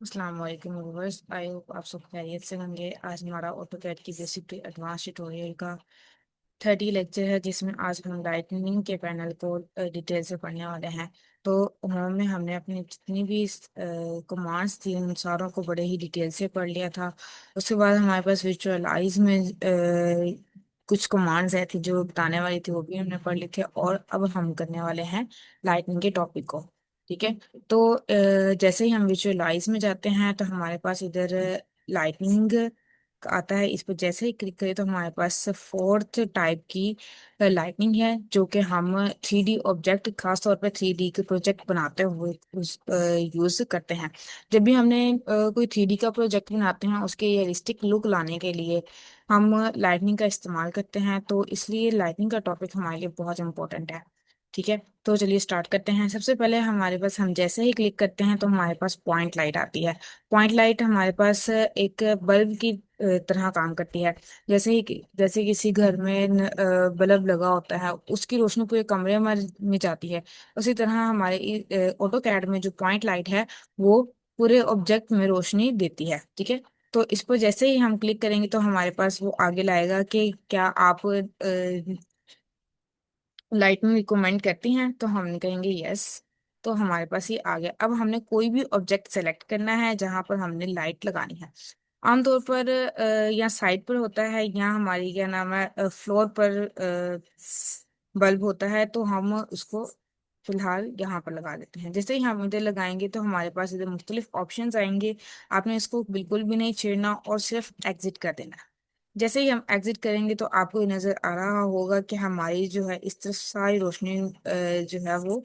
अस्सलाम वालेकुम viewers. I hope आप सब खैरियत से होंगे। आज हमारा ऑटोकैड की बेसिक टू एडवांस ट्यूटोरियल का 30 लेक्चर है, जिसमें आज हम लाइटनिंग के पैनल को डिटेल से पढ़ने वाले हैं। तो उन्होंने हमने अपनी जितनी भी कमांड्स थी उन सारों को बड़े ही डिटेल से पढ़ लिया था। उसके बाद हमारे पास विजुअलाइज में कुछ कमांड्स है थी जो बताने वाली थी, वो भी हमने पढ़ ली थी। और अब हम करने वाले हैं लाइटनिंग के टॉपिक को। ठीक है। तो जैसे ही हम विजुअलाइज में जाते हैं तो हमारे पास इधर लाइटनिंग आता है। इस पर जैसे ही क्लिक करें तो हमारे पास फोर्थ टाइप की लाइटनिंग है, जो कि हम 3D ऑब्जेक्ट, खासतौर पर 3D के प्रोजेक्ट बनाते हुए उस यूज करते हैं। जब भी हमने कोई 3D का प्रोजेक्ट बनाते हैं, उसके रियलिस्टिक लुक लाने के लिए हम लाइटनिंग का इस्तेमाल करते हैं। तो इसलिए लाइटनिंग का टॉपिक हमारे लिए बहुत इंपॉर्टेंट है। ठीक है। तो चलिए स्टार्ट करते हैं। सबसे पहले हमारे पास, हम जैसे ही क्लिक करते हैं तो हमारे पास पॉइंट लाइट आती है। पॉइंट लाइट हमारे पास एक बल्ब की तरह काम करती है। जैसे किसी घर में बल्ब लगा होता है, उसकी रोशनी पूरे कमरे में जाती है। उसी तरह हमारे ऑटो कैड में जो पॉइंट लाइट है वो पूरे ऑब्जेक्ट में रोशनी देती है। ठीक है। तो इस पर जैसे ही हम क्लिक करेंगे तो हमारे पास वो आगे लाएगा कि क्या आप लाइटनिंग रिकमेंड करती हैं, तो हम कहेंगे यस। तो हमारे पास ये आ गया। अब हमने कोई भी ऑब्जेक्ट सेलेक्ट करना है जहां पर हमने लाइट लगानी है। आमतौर पर या साइड पर होता है या हमारी क्या नाम है फ्लोर पर बल्ब होता है, तो हम उसको फिलहाल यहाँ पर लगा देते हैं। जैसे ही हम इधर लगाएंगे तो हमारे पास इधर मुख्तलिफ ऑप्शंस आएंगे। आपने इसको बिल्कुल भी नहीं छेड़ना और सिर्फ एग्जिट कर देना है। जैसे ही हम एग्जिट करेंगे तो आपको ये नजर आ रहा होगा कि हमारी जो है इस तरफ सारी रोशनी जो है वो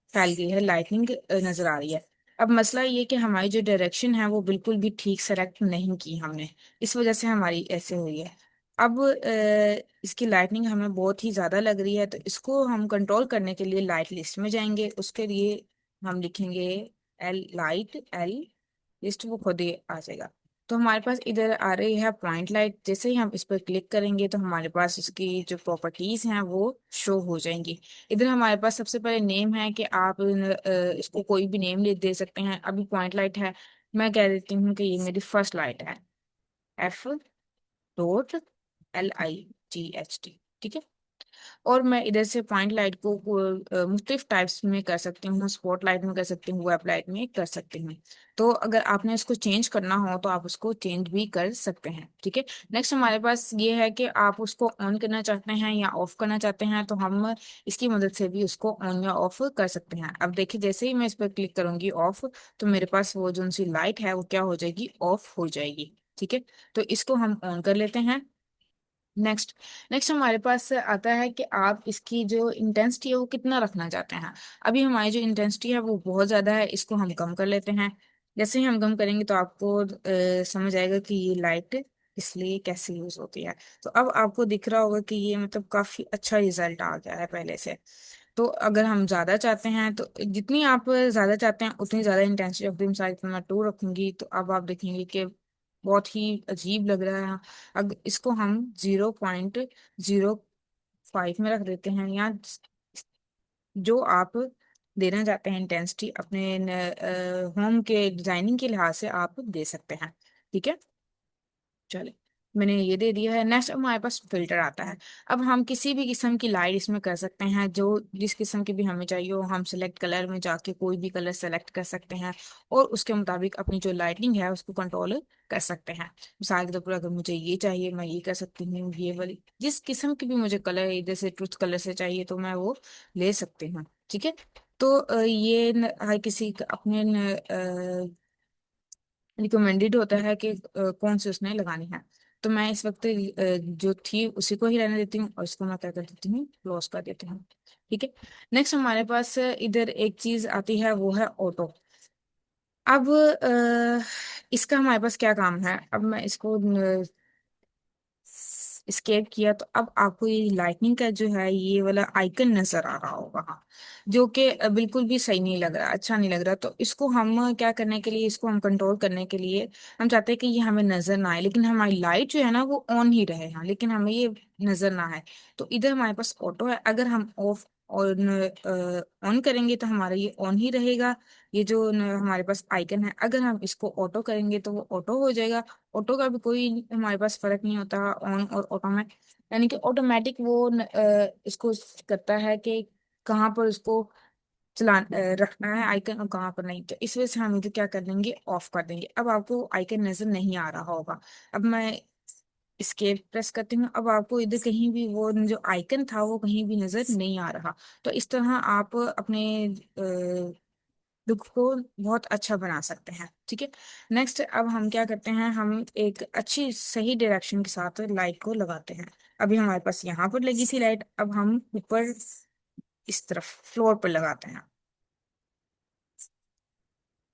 फैल गई है, लाइटनिंग नजर आ रही है। अब मसला ये कि हमारी जो डायरेक्शन है वो बिल्कुल भी ठीक सेलेक्ट नहीं की हमने, इस वजह से हमारी ऐसे हुई है। अब इसकी लाइटनिंग हमें बहुत ही ज्यादा लग रही है, तो इसको हम कंट्रोल करने के लिए लाइट लिस्ट में जाएंगे। उसके लिए हम लिखेंगे एल लाइट, एल लिस्ट, वो खुद ही आ जाएगा। तो हमारे पास इधर आ रही है पॉइंट लाइट। जैसे ही हम इस पर क्लिक करेंगे तो हमारे पास इसकी जो प्रॉपर्टीज हैं वो शो हो जाएंगी। इधर हमारे पास सबसे पहले नेम है कि आप इसको कोई भी नेम दे सकते हैं। अभी पॉइंट लाइट है, मैं कह देती हूँ कि ये मेरी फर्स्ट लाइट है, F.LIGHT। ठीक है। और मैं इधर से पॉइंट लाइट को मुख्तलिफ टाइप्स में कर सकती हूँ, स्पॉट लाइट में कर सकती हूँ, वेब लाइट में कर सकती हूँ। तो अगर आपने इसको चेंज करना हो तो आप उसको चेंज भी कर सकते हैं। ठीक है। नेक्स्ट हमारे पास ये है कि आप उसको ऑन करना चाहते हैं या ऑफ करना चाहते हैं, तो हम इसकी मदद से भी उसको ऑन या ऑफ कर सकते हैं। अब देखिए, जैसे ही मैं इस पर क्लिक करूंगी ऑफ, तो मेरे पास वो जो सी लाइट है वो क्या हो जाएगी, ऑफ हो जाएगी। ठीक है। तो इसको हम ऑन कर लेते हैं। नेक्स्ट नेक्स्ट हमारे पास आता है कि आप इसकी जो इंटेंसिटी है वो कितना रखना चाहते हैं। अभी हमारी जो इंटेंसिटी है वो बहुत ज़्यादा है, इसको हम कम कर लेते हैं। जैसे ही हम कम करेंगे तो आपको समझ आएगा कि ये लाइट इसलिए कैसे यूज होती है। तो अब आपको दिख रहा होगा कि ये मतलब काफ़ी अच्छा रिजल्ट आ गया है पहले से। तो अगर हम ज़्यादा चाहते हैं तो जितनी आप ज़्यादा चाहते हैं उतनी ज़्यादा इंटेंसिटी रख दी। मिसाल की मैं 2 रखूंगी, तो अब आप देखेंगे कि बहुत ही अजीब लग रहा है। अगर इसको हम 0.05 में रख देते हैं, या जो आप देना चाहते हैं इंटेंसिटी अपने होम के डिजाइनिंग के लिहाज से आप दे सकते हैं। ठीक है। चले, मैंने ये दे दिया है। नेक्स्ट हमारे पास फिल्टर आता है। अब हम किसी भी किस्म की लाइट इसमें कर सकते हैं, जो जिस किस्म की भी हमें चाहिए हो। हम सेलेक्ट कलर में जाके कोई भी कलर सेलेक्ट कर सकते हैं और उसके मुताबिक अपनी जो लाइटिंग है उसको कंट्रोल कर सकते हैं। मिसाल के तौर पर अगर मुझे ये चाहिए, मैं ये कर सकती हूँ। ये वाली जिस किस्म की भी मुझे कलर, जैसे ट्रुथ कलर से चाहिए तो मैं वो ले सकती हूँ। ठीक है। तो ये हर किसी का अपने रिकमेंडेड होता है कि कौन सी उसने लगानी है। तो मैं इस वक्त जो थी उसी को ही रहने देती हूँ और इसको मैं क्या कर देती हूँ, क्लोज कर देती हूँ। ठीक है। नेक्स्ट हमारे पास इधर एक चीज आती है, वो है ऑटो। अब इसका हमारे पास क्या काम है। अब मैं इसको स्केप किया तो अब आपको ये लाइटनिंग का जो है ये वाला आइकन नजर आ रहा होगा, हाँ, जो कि बिल्कुल भी सही नहीं लग रहा, अच्छा नहीं लग रहा। तो इसको हम क्या करने के लिए, इसको हम कंट्रोल करने के लिए हम चाहते हैं कि ये हमें नजर ना आए, लेकिन हमारी लाइट जो है ना वो ऑन ही रहे, हाँ, लेकिन हमें ये नजर ना आए। तो इधर हमारे पास ऑटो है। अगर हम ऑफ ऑन ऑन करेंगे तो हमारा ये ऑन ही रहेगा। ये जो हमारे पास आइकन है, अगर हम इसको ऑटो करेंगे तो वो ऑटो हो जाएगा। ऑटो का भी कोई हमारे पास फर्क नहीं होता ऑन और ऑटो में, यानी कि ऑटोमेटिक वो इसको करता है कि कहाँ पर उसको रखना है आइकन और कहाँ पर नहीं। तो इस वजह से हम इधर क्या कर देंगे, ऑफ कर देंगे। अब आपको आइकन नजर नहीं आ रहा होगा। अब मैं स्केप प्रेस करती हूँ, अब आपको इधर कहीं भी वो जो आइकन था वो कहीं भी नजर नहीं आ रहा। तो इस तरह आप अपने लुक को बहुत अच्छा बना सकते हैं। ठीक है, नेक्स्ट अब हम क्या करते हैं, हम एक अच्छी सही डायरेक्शन के साथ लाइट को लगाते हैं। अभी हमारे पास यहाँ पर लगी थी लाइट, अब हम ऊपर इस तरफ फ्लोर पर लगाते हैं।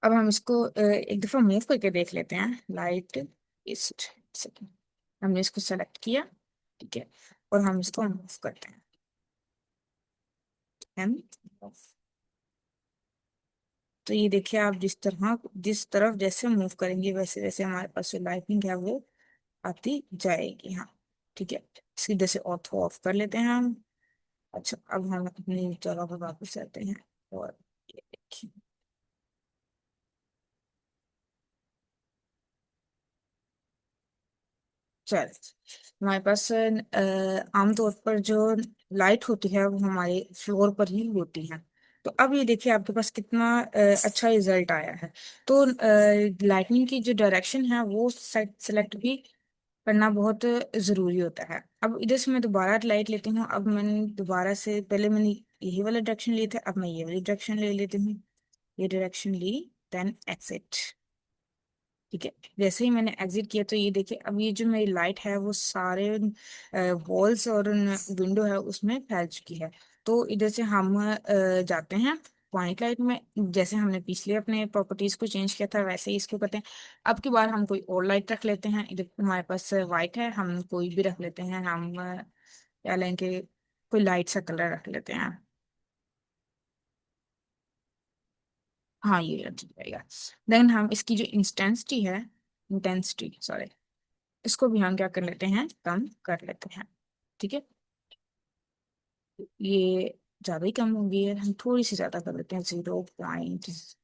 अब हम इसको एक दफा मूव करके देख लेते हैं। लाइट इस सेकंड, हमने इसको सेलेक्ट किया, ठीक है, और हम इसको मूव करते हैं। हम तो ये देखिए, आप जिस तरफ जैसे मूव करेंगे वैसे वैसे हमारे पास जो लाइटनिंग है वो आती जाएगी। हाँ, ठीक है, सीधे से ऑफ ऑफ कर लेते हैं हम। अच्छा, अब हम अपनी जगह पर वापस आते हैं और ये देखिए। चल, हमारे पास आमतौर पर जो लाइट होती है वो हमारे फ्लोर पर ही होती है। तो अब ये देखिए आपके पास कितना अच्छा रिजल्ट आया है। तो लाइटनिंग की जो डायरेक्शन है वो सेलेक्ट भी करना बहुत जरूरी होता है। अब इधर से मैं दोबारा लाइट लेती हूँ। अब मैंने दोबारा से, पहले मैंने यही वाला डायरेक्शन लिए थे, अब मैं ये वाली डायरेक्शन ले लेती हूँ। ये डायरेक्शन ली, देन एक्सिट। ठीक है, जैसे ही मैंने एग्जिट किया तो ये देखिए, अब ये जो मेरी लाइट है वो सारे वॉल्स और विंडो है उसमें फैल चुकी है। तो इधर से हम जाते हैं पॉइंट लाइट में। जैसे हमने पिछले अपने प्रॉपर्टीज को चेंज किया था वैसे ही इसको करते हैं। अब की बार हम कोई और लाइट रख लेते हैं। इधर हमारे पास वाइट है, हम कोई भी रख लेते हैं। हम क्या लेंगे, कोई लाइट सा कलर रख लेते हैं। हाँ, ये ठीक रहेगा। देन हम इसकी जो इंटेंसिटी सॉरी, इसको भी हम क्या कर लेते हैं, कम कर लेते हैं। ठीक है, ये ज्यादा ही कम हो गई है, हम थोड़ी सी ज्यादा कर लेते हैं, 0.10।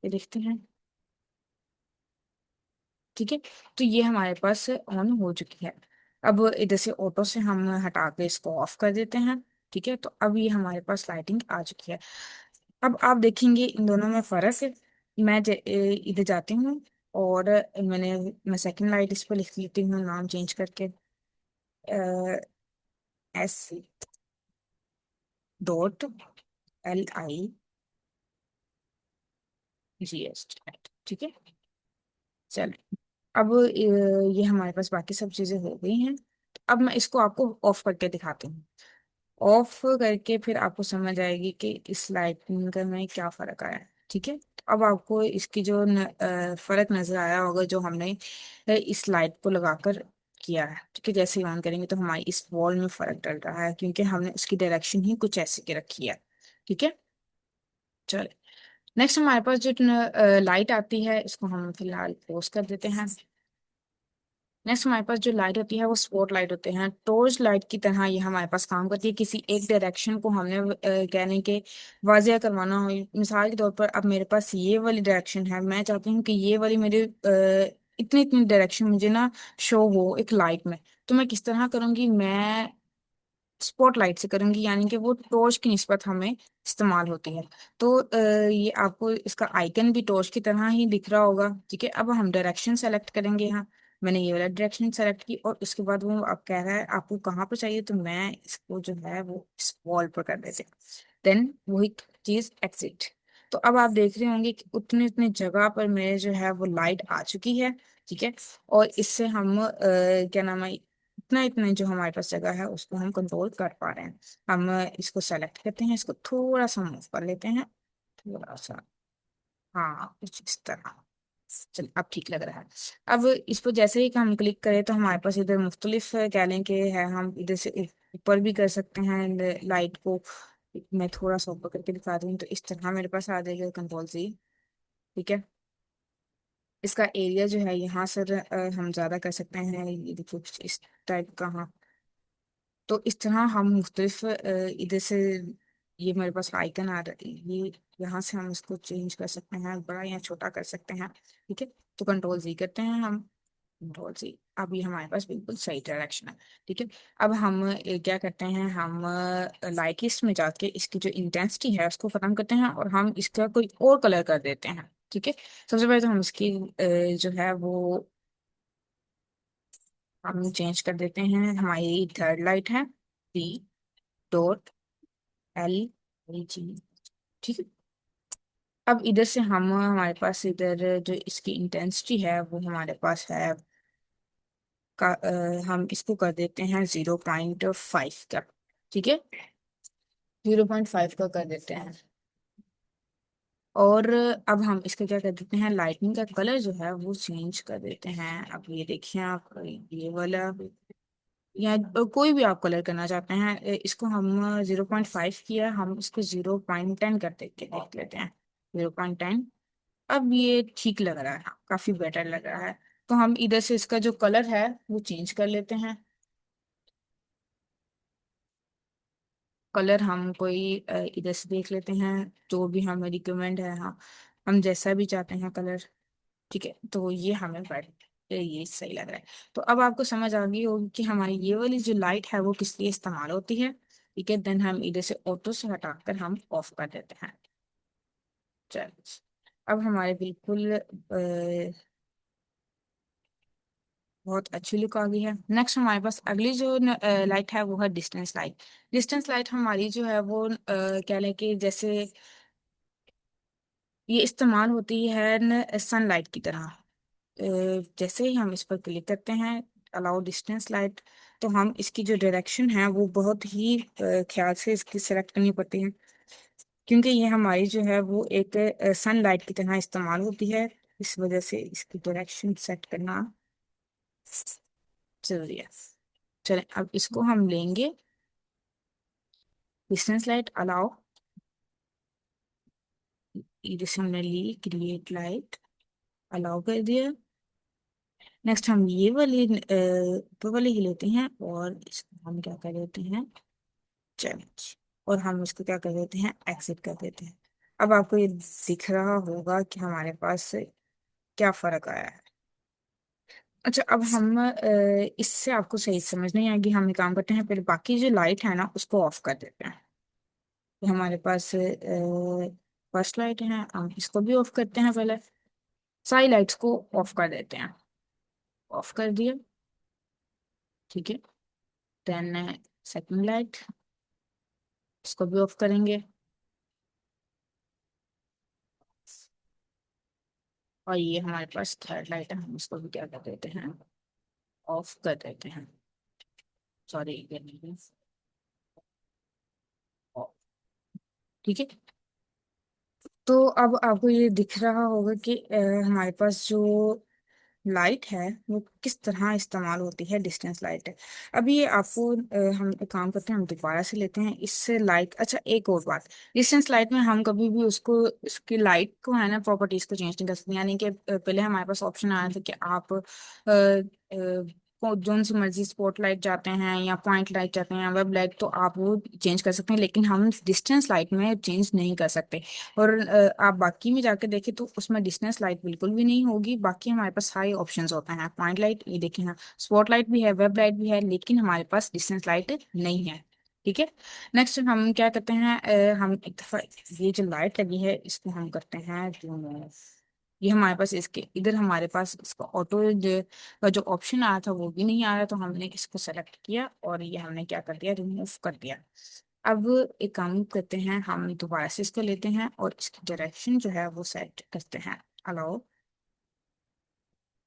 ये देखते हैं। ठीक है, तो ये हमारे पास ऑन हो चुकी है। अब इधर से ऑटो से हम हटा के इसको ऑफ कर देते हैं। ठीक है, तो अब ये हमारे पास लाइटिंग आ चुकी है। अब आप देखेंगे इन दोनों में फर्क है। इधर जाती हूँ और मैं सेकंड लाइट इस पर लिख लेती हूँ नाम चेंज करके, SC.LIGHT। ठीक है, चल, अब ये हमारे पास बाकी सब चीजें हो गई हैं। अब मैं इसको आपको ऑफ करके दिखाती हूँ। ऑफ करके फिर आपको समझ आएगी कि इस लाइटिंग का में क्या फर्क आया है। ठीक है, तो अब आपको इसकी जो फर्क नजर आया होगा जो हमने इस लाइट को लगाकर किया है। ठीक है, जैसे ही ऑन करेंगे तो हमारी इस वॉल में फर्क डल रहा है क्योंकि हमने उसकी डायरेक्शन ही कुछ ऐसे की रखी है। ठीक है, चलो, नेक्स्ट हमारे पास जो लाइट आती है इसको हम फिलहाल पोस्ट कर देते हैं। नेक्स्ट हमारे पास जो लाइट होती है वो स्पॉट लाइट होते हैं। टॉर्च लाइट की तरह ये हमारे पास काम करती है। किसी एक डायरेक्शन को हमने कहने के वाजिया करवाना हो, मिसाल के तौर पर अब मेरे पास ये वाली डायरेक्शन है, मैं चाहती हूँ कि ये वाली मेरे इतनी इतनी डायरेक्शन मुझे ना शो हो एक लाइट में। तो मैं किस तरह करूंगी, मैं स्पॉटलाइट से करूंगी, यानी कि वो टॉर्च की निस्बत हमें इस्तेमाल होती है। तो ये आपको इसका आइकन भी टॉर्च की तरह ही दिख रहा होगा। ठीक है, अब हम डायरेक्शन सेलेक्ट करेंगे। यहाँ मैंने ये वाला डायरेक्शन सेलेक्ट की और उसके बाद वो आप कह रहा है आपको कहाँ पर चाहिए, तो मैं इसको जो है वो इस वॉल पर कर देते, देन वही चीज एक्सिट। तो अब आप देख रहे होंगे कि उतनी उतनी जगह पर मेरे जो है वो लाइट आ चुकी है। ठीक है, और इससे हम क्या नाम है, इतना इतना जो हमारे पास जगह है उसको हम कंट्रोल कर पा रहे हैं। हम इसको सेलेक्ट करते हैं, इसको थोड़ा सा मूव कर लेते हैं, थोड़ा सा, हाँ कुछ इस तरह। चल, अब ठीक लग रहा है। अब इस पर जैसे ही हम क्लिक करें तो हमारे पास इधर मुख्तलिफ क्या लें के है, हम इधर से ऊपर भी कर सकते हैं लाइट को। मैं थोड़ा सा ऊपर करके दिखा दूँ तो इस तरह मेरे पास आ जाएगा कंट्रोल सी। ठीक है, इसका एरिया जो है यहाँ सर हम ज्यादा कर सकते हैं, ये देखिए कुछ इस टाइप का। हाँ, तो इस तरह हम मुख्तलिफ इधर से, ये मेरे पास आइकन आ रहा है, ये यहाँ से हम इसको चेंज कर सकते हैं, बड़ा या छोटा कर सकते हैं। ठीक है, तो कंट्रोल जी करते हैं हम, कंट्रोल जी। अब ये हमारे पास बिल्कुल सही डायरेक्शन है। ठीक है, अब हम क्या करते हैं, हम लाइट लिस्ट में जाके इसकी जो इंटेंसिटी है उसको खत्म करते हैं और हम इसका कोई और कलर कर देते हैं। ठीक है, सबसे पहले तो हम इसकी जो है वो हम चेंज कर देते हैं। हमारी थर्ड लाइट है P.L.L.G। ठीक है, अब इधर से हम, हमारे पास इधर जो इसकी इंटेंसिटी है वो हमारे पास है हम इसको कर देते हैं 0.5 का। ठीक है, 0.5 का कर देते हैं। और अब हम इसका क्या कर देते हैं, लाइटनिंग का कलर जो है वो चेंज कर देते हैं। अब ये देखिए आप, ये वाला या कोई भी आप कलर करना चाहते हैं, इसको हम 0.5 किया, हम इसको 0.10 कर देख लेते हैं, 0.10। अब ये ठीक लग रहा है, काफी बेटर लग रहा है। तो हम इधर से इसका जो कलर है वो चेंज कर लेते हैं। कलर हम कोई इधर से देख लेते हैं, जो भी हमें रिकमेंड है, हाँ, हम जैसा भी चाहते हैं कलर। ठीक है, तो ये हमें ये सही लग रहा है। तो अब आपको समझ आ गई होगी कि हमारी ये वाली जो लाइट है वो किस लिए इस्तेमाल होती है। ठीक है, देन हम इधर से ऑटो से हटाकर हम ऑफ कर देते हैं। चलो, अब हमारे बिल्कुल बहुत अच्छी लुक आ गई है। नेक्स्ट हमारे पास अगली जो लाइट है वो है डिस्टेंस लाइट। डिस्टेंस लाइट हमारी जो है वो क्या लें कि जैसे ये इस्तेमाल होती है सनलाइट की तरह। जैसे ही हम इस पर क्लिक करते हैं, अलाउ डिस्टेंस लाइट, तो हम इसकी जो डायरेक्शन है वो बहुत ही ख्याल से इसकी सेलेक्ट करनी पड़ती है, क्योंकि ये हमारी जो है वो एक सनलाइट की तरह इस्तेमाल होती है। इस वजह से इसकी डायरेक्शन सेट करना जरूरी है। चलें, अब इसको हम लेंगे, डिस्टेंस लाइट अलाउ, इधर हमने ली क्रिएट लाइट, अलाउ कर दिया। नेक्स्ट हम ये वाली ऊपर वाली ही लेते हैं और इसको हम क्या कर देते हैं, चेंज, और हम इसको क्या कर देते हैं, एक्सिट कर देते हैं। अब आपको ये दिख रहा होगा कि हमारे पास क्या फर्क आया है। अच्छा, अब हम इससे आपको सही समझ नहीं आएगी, हम एक काम करते हैं, पहले बाकी जो लाइट है ना उसको ऑफ कर देते हैं। तो हमारे पास फर्स्ट लाइट है, हम इसको भी ऑफ करते हैं पहले, सारी लाइट्स को ऑफ कर देते हैं। ऑफ कर दिया। ठीक है, देन सेकंड लाइट, इसको भी ऑफ करेंगे। और ये हमारे पास थर्ड लाइट है, हम इसको भी क्या कर देते हैं, ऑफ कर देते हैं। सॉरी, ये नहीं, off। ठीक है, तो अब आपको ये दिख रहा होगा कि हमारे पास जो लाइट है वो किस तरह इस्तेमाल होती है, डिस्टेंस लाइट है। अभी ये आपको हम एक काम करते हैं, हम दोबारा से लेते हैं इससे लाइट। अच्छा, एक और बात, डिस्टेंस लाइट में हम कभी भी उसको, उसकी लाइट को है ना प्रॉपर्टीज को चेंज नहीं कर सकते। यानी कि पहले हमारे पास ऑप्शन आया था कि आप जोन सी मर्जी स्पॉट लाइट चाहते हैं या पॉइंट लाइट चाहते हैं या वेब लाइट, तो आप वो चेंज कर सकते हैं, लेकिन हम डिस्टेंस लाइट में चेंज नहीं कर सकते। और आप बाकी में जाके देखें तो उसमें डिस्टेंस लाइट बिल्कुल भी नहीं होगी। बाकी हमारे पास सारे ऑप्शंस होते हैं, पॉइंट लाइट, ये देखें ना, स्पॉट लाइट भी है, वेब लाइट भी है, लेकिन हमारे पास डिस्टेंस लाइट नहीं है। ठीक है, नेक्स्ट हम क्या करते हैं, हम एक दफा ये जो लाइट लगी है इसको हम करते हैं रिमूव। ये हमारे पास इसके इधर हमारे पास इसका ऑटो का जो ऑप्शन आया था वो भी नहीं आ रहा, तो हमने इसको सेलेक्ट किया और ये हमने क्या कर दिया, रिमूव कर दिया। अब एक काम करते हैं, हम दोबारा से इसको लेते हैं और इसकी डायरेक्शन जो है वो सेट करते हैं, अलाउ,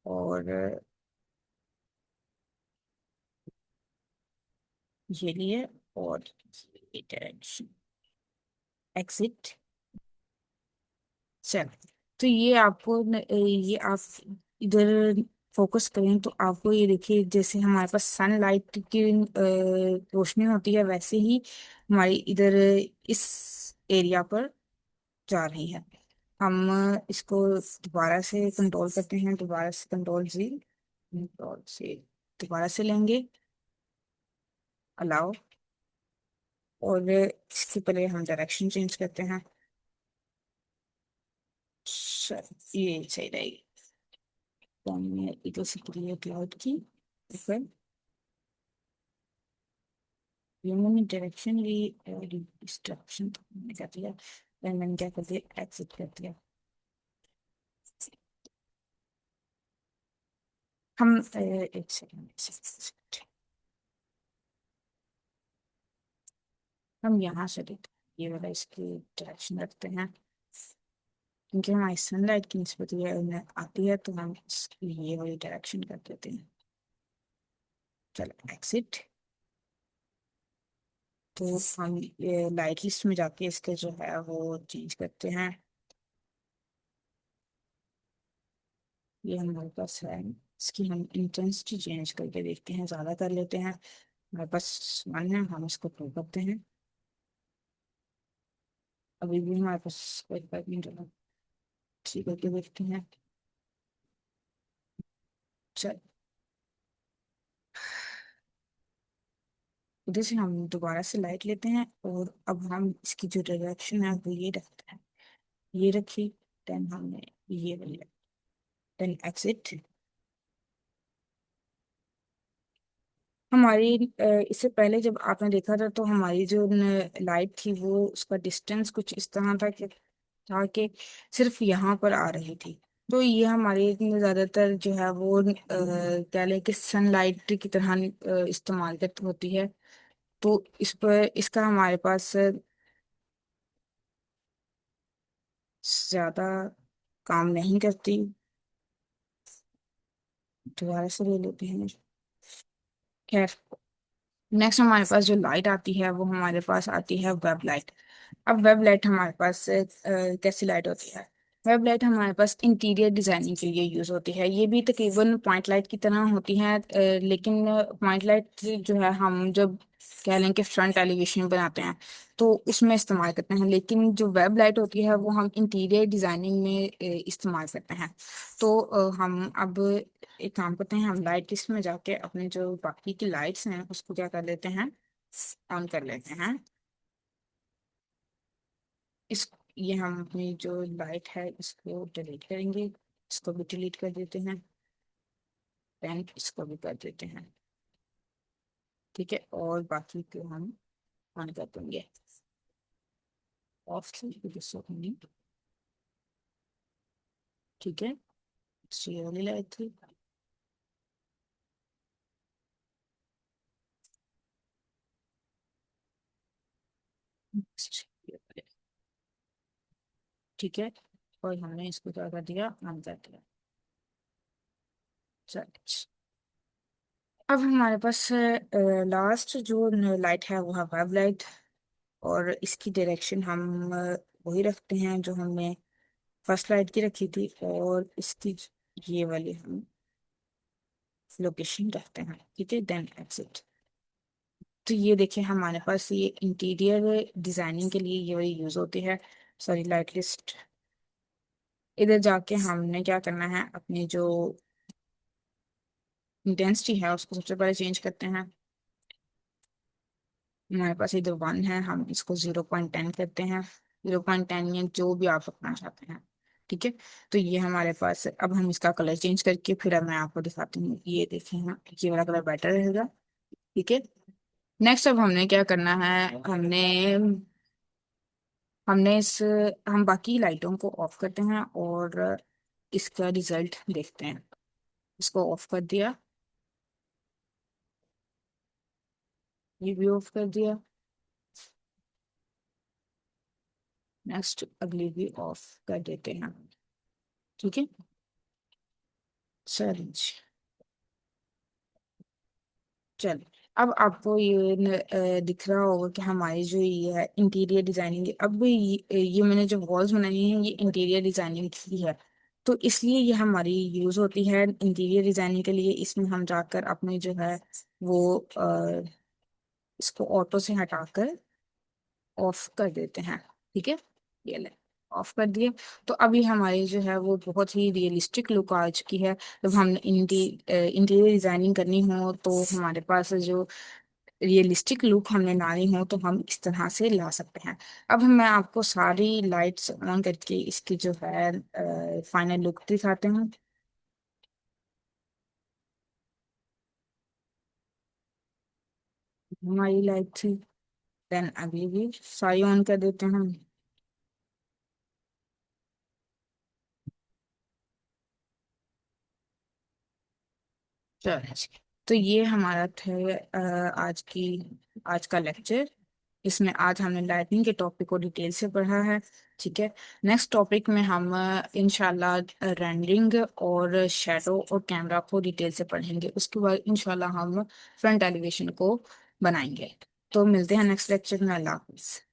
और ये लिए, और ये डायरेक्शन, एक्सिट। चल, तो ये आपको ये आप इधर फोकस करें तो आपको ये देखिए, जैसे हमारे पास सनलाइट की रोशनी होती है वैसे ही हमारी इधर इस एरिया पर जा रही है। हम इसको दोबारा से कंट्रोल करते हैं, दोबारा से कंट्रोल जी, कंट्रोल से दोबारा से लेंगे। अलाउ, और इसके पहले हम डायरेक्शन चेंज करते हैं। ये सही रहेगी। तो हमने इधर से क्रिएट क्लाउड की, फिर ये मैंने डायरेक्शन ली और डिस्ट्रक्शन मैंने कर दिया, फिर मैंने क्या कर दिया, एग्जिट कर दिया। हम एक सेकंड, हम यहाँ से देखते हैं, ये वाला इसकी डायरेक्शन रखते हैं, क्योंकि हमारी सनलाइट की निस्बत ये उन्हें आती है, तो हम ये वाली डायरेक्शन कर देते हैं। चलो एग्जिट। तो हम ये लाइट लिस्ट में जाके इसके जो है वो चेंज करते हैं। ये हमारे पास है, इसकी हम इंटेंसिटी चेंज करके देखते हैं, ज़्यादा कर लेते हैं। हमारे पास 1 है, हम इसको प्रो करते हैं। अभी भी हमारे पास कोई फर्क नहीं चला, ठीक करके देखते हैं। चल, उधर से हम दोबारा से लाइट लेते हैं, और अब हम इसकी जो डायरेक्शन है वो ये रखते हैं, ये रखी। देन हमने ये वाली, देन एक्सिट। हमारी इससे पहले जब आपने देखा था, तो हमारी जो लाइट थी वो उसका डिस्टेंस कुछ इस तरह था कि सिर्फ यहाँ पर आ रही थी। तो ये हमारे ज्यादातर जो है वो कह लें कि सनलाइट की तरह इस्तेमाल करती होती है। तो इस पर इसका हमारे पास ज्यादा काम नहीं करती। दोबारा से ले लेते हैं। खैर, नेक्स्ट हमारे पास जो लाइट आती है वो हमारे पास आती है वेब लाइट। अब वेब लाइट हमारे पास कैसी लाइट होती है? वेब लाइट हमारे पास इंटीरियर डिजाइनिंग के लिए यूज होती है। ये भी तकरीबन पॉइंट लाइट की तरह होती है, लेकिन पॉइंट लाइट जो है हम जब कह लें कि फ्रंट एलिवेशन बनाते हैं तो उसमें इस्तेमाल करते हैं, लेकिन जो वेब लाइट होती है वो हम इंटीरियर डिजाइनिंग में इस्तेमाल करते हैं। तो हम अब एक काम करते हैं, हम लाइट लिस्ट में जाके अपने जो बाकी की लाइट्स हैं उसको क्या कर लेते हैं, ऑन कर लेते हैं। इस ये हम अपनी जो लाइट है इसको डिलीट करेंगे, इसको भी डिलीट कर देते हैं, पेन इसको भी कर देते हैं। ठीक है, और बाकी को हम ऑन कर देंगे, ऑफ से। ठीक है, ये वाली लाइट थी। ठीक है, और हमने इसको क्या कर दिया, ऑन कर दिया। चलिए, अब हमारे पास लास्ट जो लाइट है वो है वेब लाइट, और इसकी डायरेक्शन हम वही रखते हैं जो हमने फर्स्ट लाइट की रखी थी, और इसकी ये वाली हम लोकेशन रखते हैं। ठीक है, देन एग्जिट। तो ये देखिए हमारे पास ये इंटीरियर डिजाइनिंग के लिए ये वाली यूज होती है। Sorry, light list. इधर जाके हमने क्या करना है, अपनी जो इंटेंसिटी है उसको सबसे पहले चेंज करते हैं। हमारे पास इधर 1 है, हम इसको 0.10 करते हैं, 0.10 या जो भी आप रखना चाहते हैं। ठीक है, तो ये हमारे पास, अब हम इसका कलर चेंज करके फिर अब मैं आपको दिखाती हूँ। ये देखें, हाँ, ये वाला कलर बेटर रहेगा। ठीक है, नेक्स्ट अब हमने क्या करना है, हमने हमने इस हम बाकी लाइटों को ऑफ करते हैं और इसका रिजल्ट देखते हैं। इसको ऑफ कर दिया, ये भी ऑफ कर दिया, नेक्स्ट अगली भी ऑफ कर देते हैं। ठीक है, चलिए। चल, अब आपको ये दिख रहा होगा कि हमारी जो ये है इंटीरियर डिजाइनिंग, अब ये मैंने जो वॉल्स बनाई हैं ये इंटीरियर डिजाइनिंग की है। तो इसलिए ये हमारी यूज होती है इंटीरियर डिजाइनिंग के लिए। इसमें हम जाकर अपने जो है वो इसको ऑटो से हटाकर ऑफ कर देते हैं। ठीक है, ये ले, ऑफ कर दिए। तो अभी हमारी जो है वो बहुत ही रियलिस्टिक लुक आ चुकी है। जब हम इंटीरियर डिजाइनिंग करनी हो तो हमारे पास जो रियलिस्टिक लुक हमें लानी हो तो हम इस तरह से ला सकते हैं। अब मैं आपको सारी लाइट्स ऑन करके इसकी जो है फाइनल लुक दिखाते हैं। हमारी लाइट थी, देन अभी भी सारी ऑन कर देते हैं। चलो जी। तो ये हमारा थे आज का लेक्चर। इसमें आज हमने लाइटनिंग के टॉपिक को डिटेल से पढ़ा है। ठीक है। नेक्स्ट टॉपिक में हम इंशाल्लाह रेंडरिंग और शेडो और कैमरा को डिटेल से पढ़ेंगे। उसके बाद इंशाल्लाह हम फ्रंट एलिवेशन को बनाएंगे। तो मिलते हैं नेक्स्ट लेक्चर में। अल्लाह हाफिज।